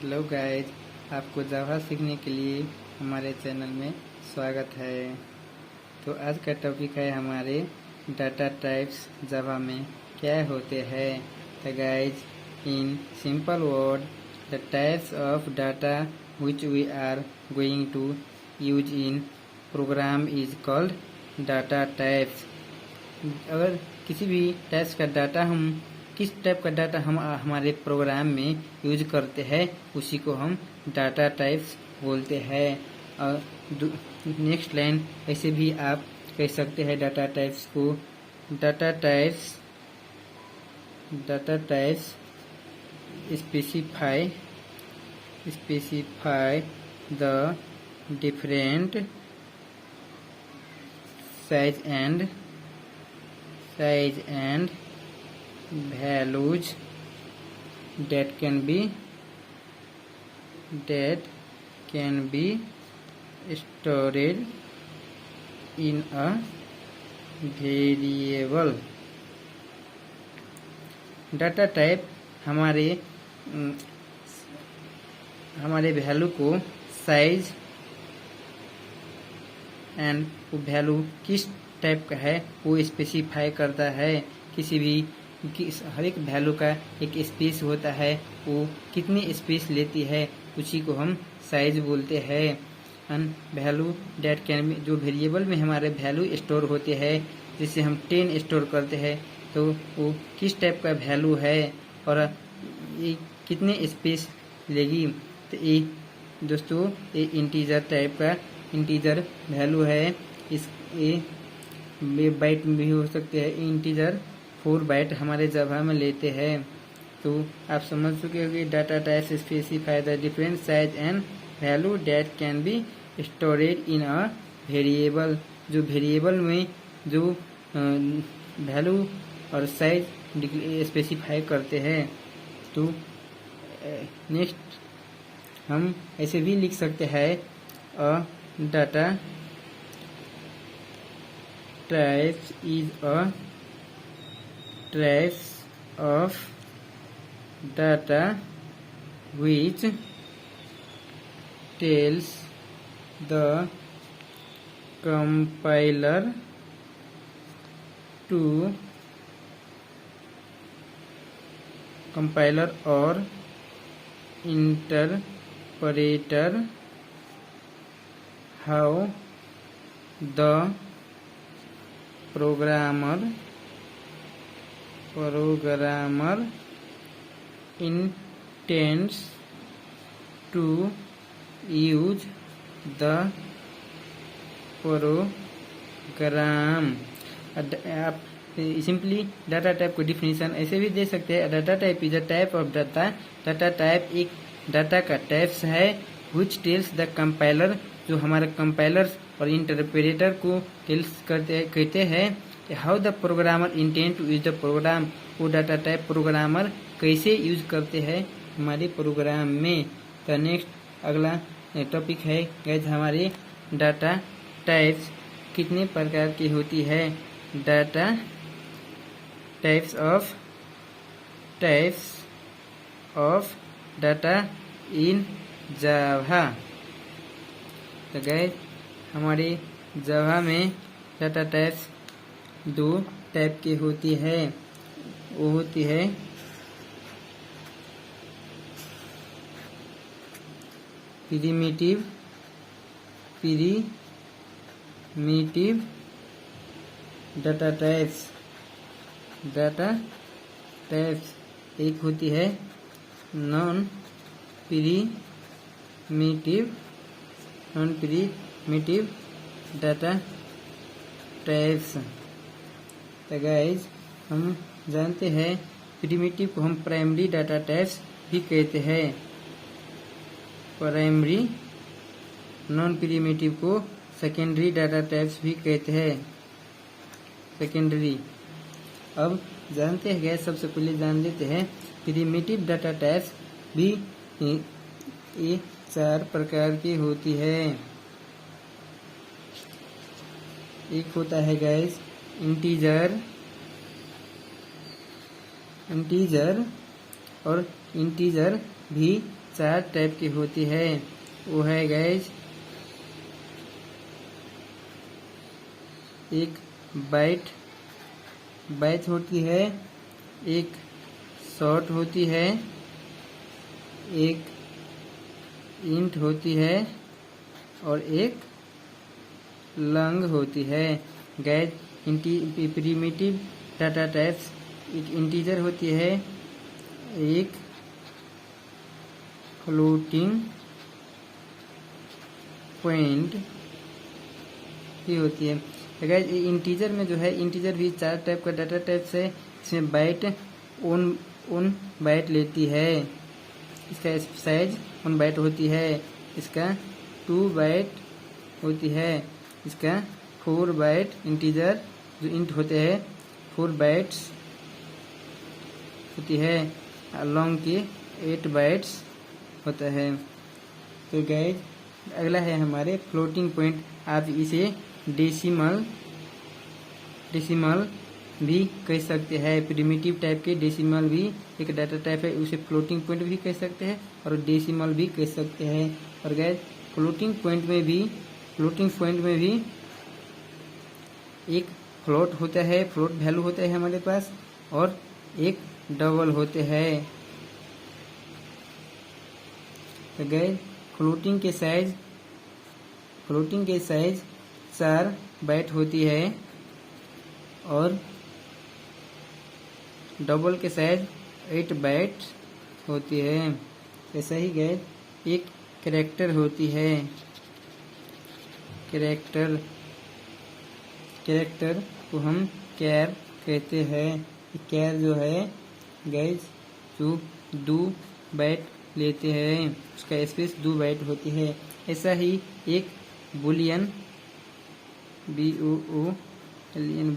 Hello guys, आपको जावा सीखने के लिए हमारे चैनल में स्वागत है। तो आज का टॉपिक है हमारे डाटा टाइप्स जावा में क्या होते हैं। तो guys, in simple word, the types of data which we are going to use in program is called data types. अगर किसी भी टाइप्स का डाटा हम किस टाइप का डाटा हम हमारे प्रोग्राम में यूज करते हैं उसी को हम डाटा टाइप्स बोलते हैं। और नेक्स्ट लाइन ऐसे भी आप कह सकते हैं डाटा टाइप्स को। Data types specify the different size and values that can be stored in a variable। Data type हमारे वैल्यू को साइज एंड वैल्यू किस टाइप का है वो स्पेसिफाई करता है। किसी भी हर एक वैल्यू का एक स्पेस होता है, वो कितनी स्पेस लेती है उसी को हम साइज बोलते हैं। And value date can be, जो वेरिएबल में हमारे वैल्यू स्टोर होते हैं, जैसे हम 10 स्टोर करते हैं तो वो किस टाइप का वैल्यू है और ये कितने स्पेस लेगी। तो ये दोस्तों ये इंटीजर टाइप का इंटीजर वैल्यू है। ये बाइट में भी हो सकते हैं। इंटीजर 4 बाइट हमारे जावा में लेते हैं। तो आप समझ चुके हो कि data types specify the different size and value that can be storeyed in a variable. जो वेरिएबल में जो वैल्यू और साइज स्पेसिफाई करते हैं। तो नेक्स्ट हम ऐसे भी लिख सकते हैं अ data types is a trace of data which tells the compiler or interpreter how the programmer intends to use the program। आप सिंपली डाटा टाइप को डिफिनीशन ऐसे भी दे सकते हैं। Data type is a type of data. Data type एक data का types है which tells द कंपाइलर, जो हमारे कंपाइलर्स और इंटरप्रेटर को टेल्स कहते हैं how the programmer intent to use the program. वो डाटा टाइप प्रोग्रामर कैसे यूज करते हैं हमारे प्रोग्राम में। तो नेक्स्ट अगला टॉपिक है गाइस, हमारे डाटा टाइप्स कितने प्रकार की होती है। Data types of data in Java. तो गाइस हमारे जावा में डाटा टाइप्स 2 टाइप की होती है। वो होती है प्रिमिटिव डाटा टाइप्स। एक होती है नॉन प्रिमिटिव डाटा टाइप्स। तो गाइज हम जानते हैं प्रिमिटिव को हम प्राइमरी डाटा टाइप्स भी कहते हैं। प्राइमरी नॉन प्रिमिटिव को सेकेंडरी डाटा टाइप्स भी कहते हैं। सेकेंडरी अब जानते हैं गाइज, सबसे पहले जान लेते हैं प्रिमिटिव डाटा टाइप्स भी ये 4 प्रकार की होती है। एक होता है गाइज इंटीजर और इंटीजर भी 4 टाइप की होती है। वो है गाइज, एक बाइट होती है, एक शॉर्ट होती है, एक इंट होती है और एक लॉन्ग होती है। गैज प्रिमिटिव डाटा टाइप्स, एक इंटीजर होती है, एक फ्लोटिंग पॉइंट ही होती है। गैज इंटीजर में जो है, इंटीजर भी 4 टाइप का डाटा टाइप्स है। इसमें बाइट उन बाइट लेती है, इसका साइज 1 बाइट होती है, इसका 2 बाइट होती है, इसका 4 बाइट इंटीजर जो इंट होते हैं 4 बाइट्स होती है, लॉन्ग की 8 बाइट्स होता है। तो गाइज अगला है हमारे फ्लोटिंग पॉइंट। आप इसे डेसिमल भी कह सकते हैं। प्रिमिटिव टाइप के डेसिमल भी एक डाटा टाइप है, उसे फ्लोटिंग पॉइंट भी कह सकते हैं और डेसिमल भी कह सकते हैं। और गाइस फ्लोटिंग पॉइंट में भी एक फ्लोट होता है, फ्लोट वैल्यू होता है हमारे पास, और एक डबल होते हैं। तो गाइस फ्लोटिंग के साइज 4 बाइट होती है और डबल के साइज 8 बाइट होती है। ऐसा ही गाइस एक कैरेक्टर होती है। कैरेक्टर को हम कैर कहते हैं। कैर जो है गाइस जो 2 बाइट लेते हैं, उसका स्पेस 2 बाइट होती है। ऐसा ही एक बुलियन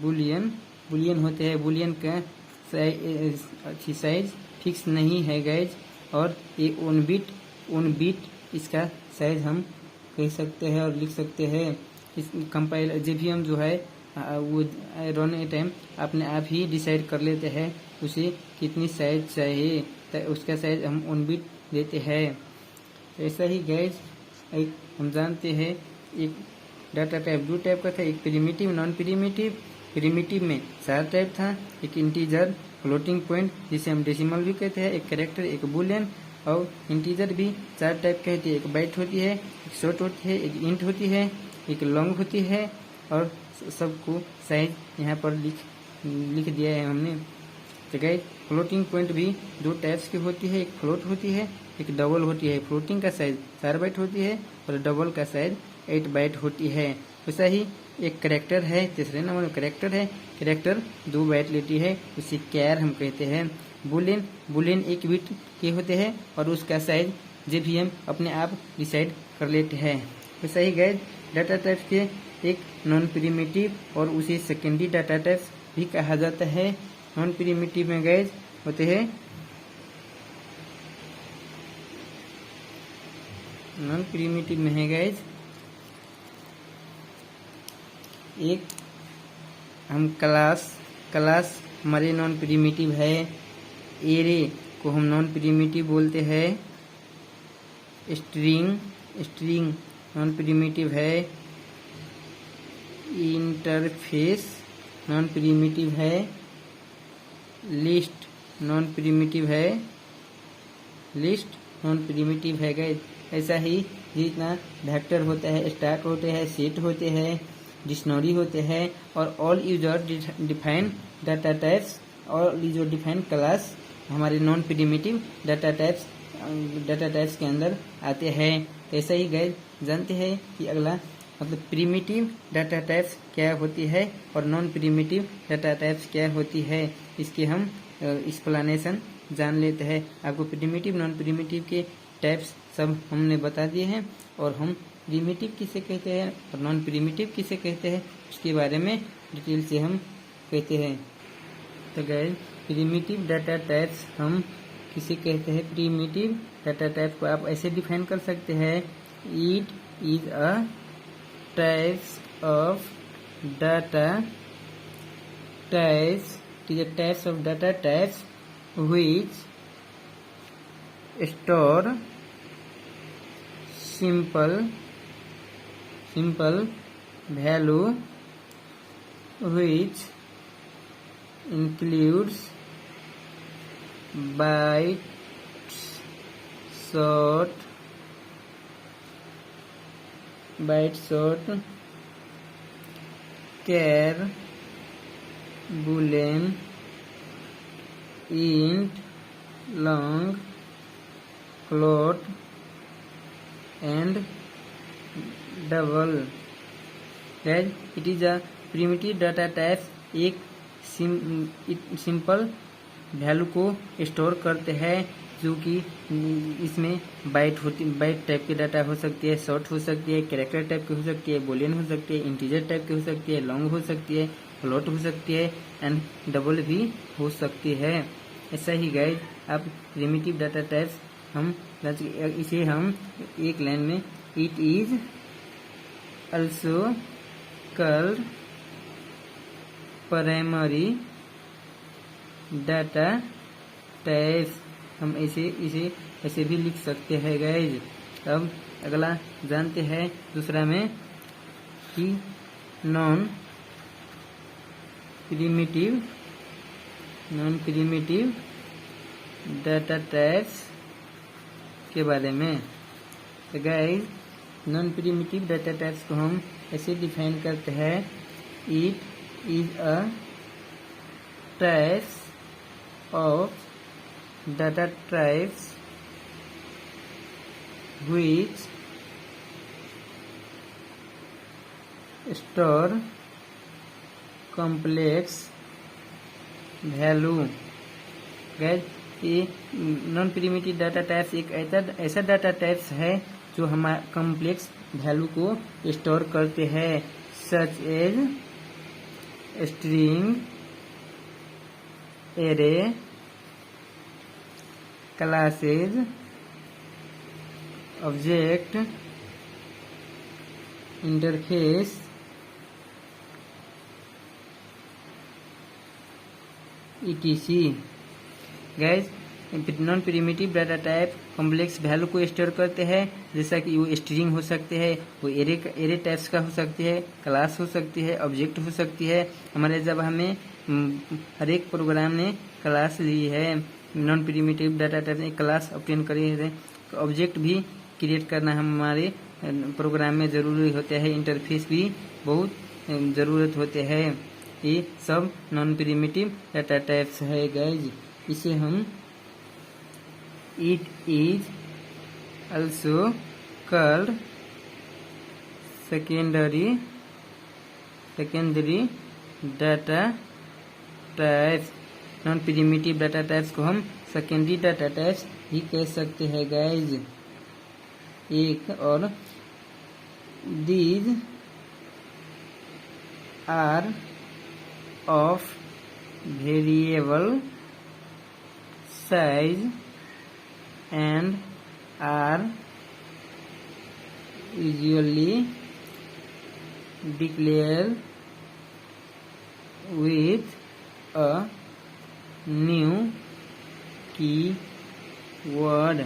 बुलियन होते हैं। बुलियन का साइज फिक्स नहीं है गाइज, और ये 1 बिट इसका साइज हम कह सकते हैं और लिख सकते हैं। इस कंपाइलर जब भी हम जो है वो रन टाइम अपने आप ही डिसाइड कर लेते हैं उसे कितनी साइज चाहिए, तो उसका साइज हम 1 बिट देते हैं। ऐसा ही गाइज एक हम जानते हैं एक डाटा टाइप 2 टाइप का था, एक प्रिमिटिव नॉन प्रिमिटिव। प्रिमिटिव में 4 टाइप था, एक इंटीजर, फ्लोटिंग पॉइंट जिसे हम डेसिमल भी कहते हैं, एक कैरेक्टर, एक बुलियन। और इंटीजर भी 4 टाइप का होती है, एक बाइट होती है, एक शॉर्ट होती है, एक इंट होती है, एक लॉन्ग होती है, और सबको साइज यहाँ पर लिख दिया है हमने। तो गाइस फ्लोटिंग पॉइंट भी 2 टाइप्स की होती है, एक फ्लोट होती है, एक डबल होती है। फ्लोटिंग का साइज 4 बाइट होती है और डबल का साइज 8 बाइट होती है। वैसा ही एक कैरेक्टर है, तीसरे नंबर में कैरेक्टर है। कैरेक्टर 2 बाइट लेती है, उसे कैर हम कहते हैं। बुलियन 1 बिट के होते हैं और उसका साइज जब भी हम अपने आप डिसाइड कर लेते हैं। वैसा ही गाइस डाटा टाइप्स के एक नॉन प्रिमिटिव और उसे सेकेंडरी डाटा टाइप्स भी कहा जाता है। नॉन प्रिमिटिव में गाइस होते हैं, नॉन प्रिमिटिव में है गाइस एक हम क्लास हमारे नॉन प्रिमिटिव है। एरे को हम नॉन प्रिमिटिव बोलते हैं। स्ट्रिंग नॉन प्रिमिटिव है। इंटरफेस नॉन प्रिमिटिव है। लिस्ट नॉन प्रिमिटिव है। गाइस ऐसा ही जितना वेक्टर होता है, स्टैक होते हैं, सेट होते हैं, डिक्शनरी होते हैं, और all user define data types, all user define class हमारे नॉन प्रिमिटिव डाटा टाइप्स के अंदर आते हैं। ऐसा ही गाइस जानते हैं कि अगला मतलब प्रिमिटिव डाटा टाइप्स क्या होती है और नॉन प्रिमिटिव डाटा टाइप्स क्या होती है, इसके हम एक्सप्लेनेशन जान लेते हैं। आपको प्रिमिटिव नॉन प्रिमिटिव के टाइप्स सब हमने बता दिए हैं, और हम प्रिमिटिव किसे कहते हैं और नॉन प्रिमिटिव किसे कहते हैं उसके बारे में डिटेल से हम कहते हैं। तो गाइस प्रिमिटिव डाटा टाइप्स हम किसे कहते हैं? प्रिमिटिव डाटा टाइप को आप ऐसे डिफाइन कर सकते हैं, it is a types of data types which store simple value which includes bytes, short, char, boolean, int, long, float and double. Guys, it is a primitive data type. एक simple value को store करते हैं, जो कि इसमें bite type की data हो सकती है, शॉर्ट हो सकती है, कैरेक्टर टाइप की हो सकती है, बुलियन हो सकती है, इंटीजर टाइप की हो सकती है, लॉन्ग हो सकती है, फ्लोट हो सकती है एंड डबल भी हो सकती है। ऐसा ही गाइज आप प्रिमिटिव डाटा टाइप्स इसे हम एक लाइन में it is also called primary data types, हम ऐसे भी लिख सकते हैं गाइज। अब अगला जानते हैं दूसरा में कि नॉन प्रिमिटिव डाटा टाइप्स के बारे में। तो guys non primitive data types को हम ऐसे डिफाइन करते हैं, it is a types of data types which store complex value। Gas ये नॉन प्रिमिटिव डाटा टाइप्स एक ऐसा डाटा टाइप्स है जो हमारे कॉम्प्लेक्स वैल्यू को स्टोर करते हैं, such as string, array, classes, object, interface, etc। गैस non primitive data type complex value को स्टोर करते हैं, जैसा कि वो स्ट्रिंग हो सकते हैं, वो एरे टाइप्स का हो सकती है, क्लास हो सकती है, ऑब्जेक्ट हो सकती है। हमारे जब हमें हर एक प्रोग्राम ने क्लास ली है, नॉन प्रिमिटिव डाटा टाइप ने क्लास ऑब्टेन करी है, ऑब्जेक्ट भी क्रिएट करना हमारे प्रोग्राम में जरूरी होते हैं, इंटरफेस भी बहुत ज़रूरत होते हैं। ये सब नॉन प्रिमिटिव डाटा टाइप्स है गाइज। इसे हम it is also called secondary data types. Non primitive data types को हम सेकेंडरी डाटा टाइप्स भी कह सकते हैं गाइज। एक और these are of variable size and are usually declared with a new keyword।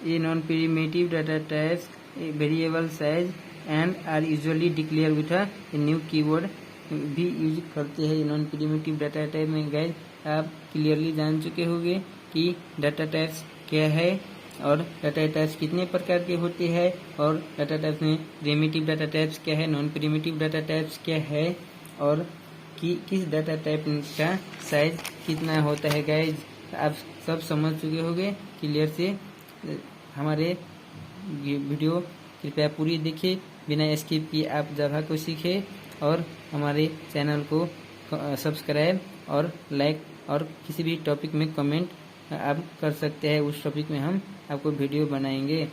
A non-primitive data types a variable size and are usually declared with a new keyword भी use करते हैं non primitive data type में। Guys आप clearly जान चुके होंगे कि data types क्या है और डाटा टाइप्स कितने प्रकार के होते हैं, और डाटा टाइप्स में प्रिमिटिव डाटा टाइप्स क्या है, नॉन प्रिमिटिव डाटा टाइप्स क्या है, और किस डाटा टाइप का साइज कितना होता है। गाइस आप सब समझ चुके होंगे क्लियर से। हमारे वीडियो कृपया पूरी देखिए, बिना स्किप किए आप जावा को सीखें, और हमारे चैनल को सब्सक्राइब और लाइक, और किसी भी टॉपिक में कमेंट आप कर सकते हैं, उस टॉपिक में हम आपको वीडियो बनाएंगे।